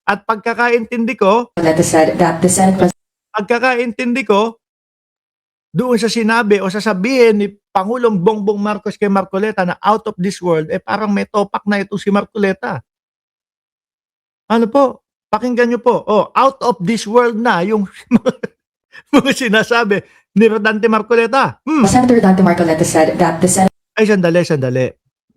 At pagkakaintindi ko, doon sa sinabi o sasabihin ni Pangulong Bongbong Marcos kay Marcoleta na out of this world, parang may topak na ito si Marcoleta. Ano po? Pakinggan nyo po. Out of this world na yung mga sinasabi ni Rodante Marcoleta. Senator Dante Marcoleta said that the Senate... Ay, sandali.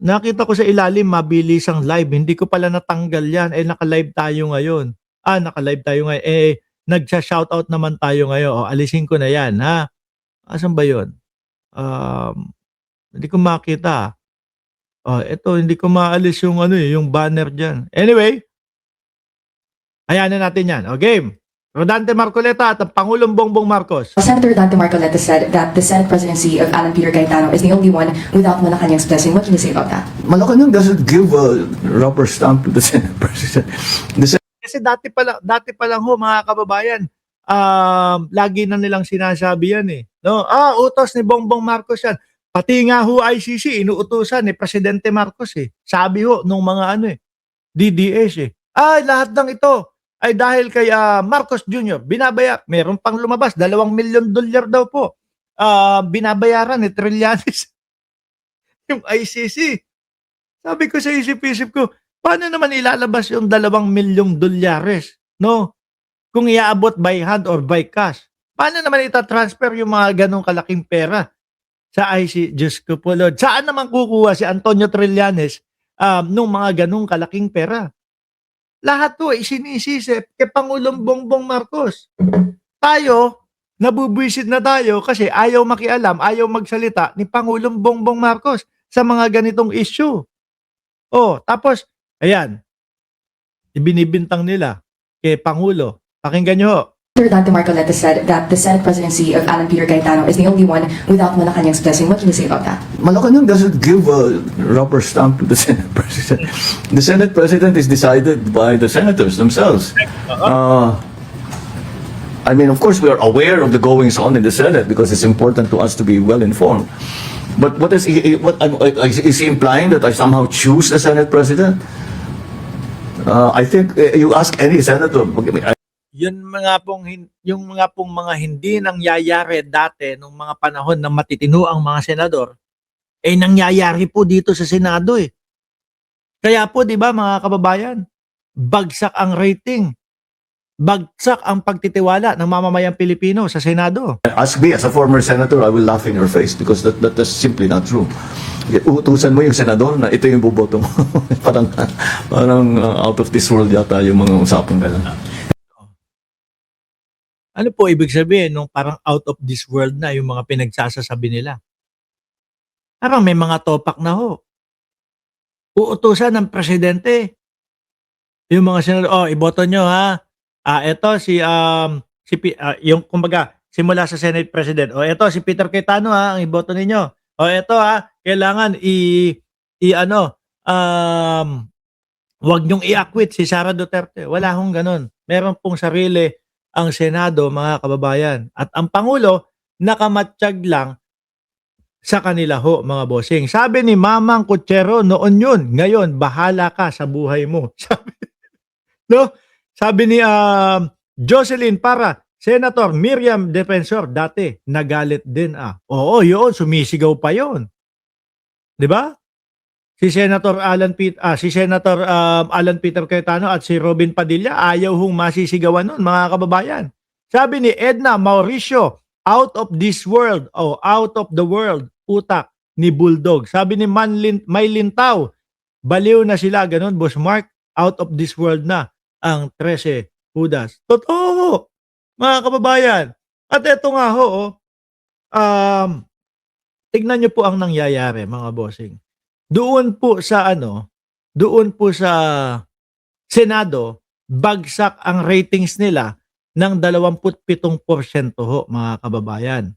Nakita ko sa ilalim, mabilis ang live. Hindi ko pala natanggal yan. Naka-live tayo ngayon. Naka-live tayo ngayon. Nagsa-shoutout naman tayo ngayon. Alisin ko na yan, ha? Asan ba yun? Hindi ko makita. Ito, hindi ko maalis yung yung banner dyan. Anyway, hayanin natin yan. Game. Rodante Marcoleta at ang Pangulong Bongbong Marcos. Senator Dante Marcoleta said that the Senate presidency of Alan Peter Cayetano is the only one without Malacanang's blessing. What can you say about that? Malacanang doesn't give a rubber stamp to the Senate president. Kasi dati pa lang ho, mga kababayan, lagi na nilang sinasabi yan eh. No? Utos ni Bongbong Marcos yan. Pati nga ho ICC, inuutosan ni Presidente Marcos eh. Sabi ho nung mga DDS eh. Lahat ng ito ay dahil kay Marcos Jr. Meron pang lumabas, $2 million daw po. Binabayaran ni Trillanes yung ICC. Sabi ko sa isip-isip ko, paano naman ilalabas yung $2 million? No? Kung iaabot by hand or by cash. Paano naman itatransfer yung mga ganong kalaking pera sa ICC? Diyos ko po, Lord. Saan naman kukuha si Antonio Trillanes nung mga ganong kalaking pera? Lahat to isinisisip kay Pangulong Bongbong Marcos. Tayo, nabubwisit na tayo kasi ayaw makialam, ayaw magsalita ni Pangulong Bongbong Marcos sa mga ganitong issue. Tapos, ayan, ibinibintang nila kay Pangulo. Pakinggan nyo ho. Senator Dante Marcoleta said that the Senate presidency of Alan Peter Cayetano is the only one without Malacanang's blessing. What can you say about that? Malacanang doesn't give a rubber stamp to the Senate president. The Senate president is decided by the senators themselves. I mean, of course, we are aware of the goings on in the Senate because it's important to us to be well informed. But is he implying that I somehow choose a Senate president? I think you ask any senator. Yung mga pong mga hindi nangyayari dati nung mga panahon na matitino ang mga senador, nangyayari po dito sa Senado eh. Kaya po, di ba mga kababayan, bagsak ang rating, bagsak ang pagtitiwala ng mamamayang Pilipino sa Senado. Ask me as a former senator, I will laugh in your face because that's simply not true. Utusan mo yung senador na ito yung boboto mo. parang out of this world yata yung mga usapang gano'n. Ano po ibig sabihin nung parang out of this world na yung mga pinagsasasabi nila? Parang may mga topak na ho. Uutusan ng presidente. Yung mga senador, iboto nyo ha. Ito yung kumbaga, simula sa Senate President. Ito si Peter Cayetano ha, ang iboto ninyo. Ito ha, kailangan wag nyong i-acquit si Sara Duterte. Wala hong ganun. Meron pong sarili ang Senado, mga kababayan. At ang Pangulo, nakamatsyag lang sa kanila ho, mga bossing. Sabi ni Mamang Kutsero, noon yun. Ngayon, bahala ka sa buhay mo. Sabi ni Jocelyn Para, Senator Miriam Defensor, dati, nagalit din yun, sumisigaw pa yun. Di ba? Si Senator Alan Peter Cayetano at si Robin Padilla ayaw hong masisigawan nun, mga kababayan. Sabi ni Edna Mauricio, out of this world out of the world, utak ni Bulldog. Sabi ni May Lintaw, baliw na sila, ganun, Boss Mark, out of this world na ang 13 Judas. Totoo, mga kababayan. At eto nga ho, tignan nyo po ang nangyayari, mga bossing. Doon po sa Senado, bagsak ang ratings nila ng 27% ho, mga kababayan.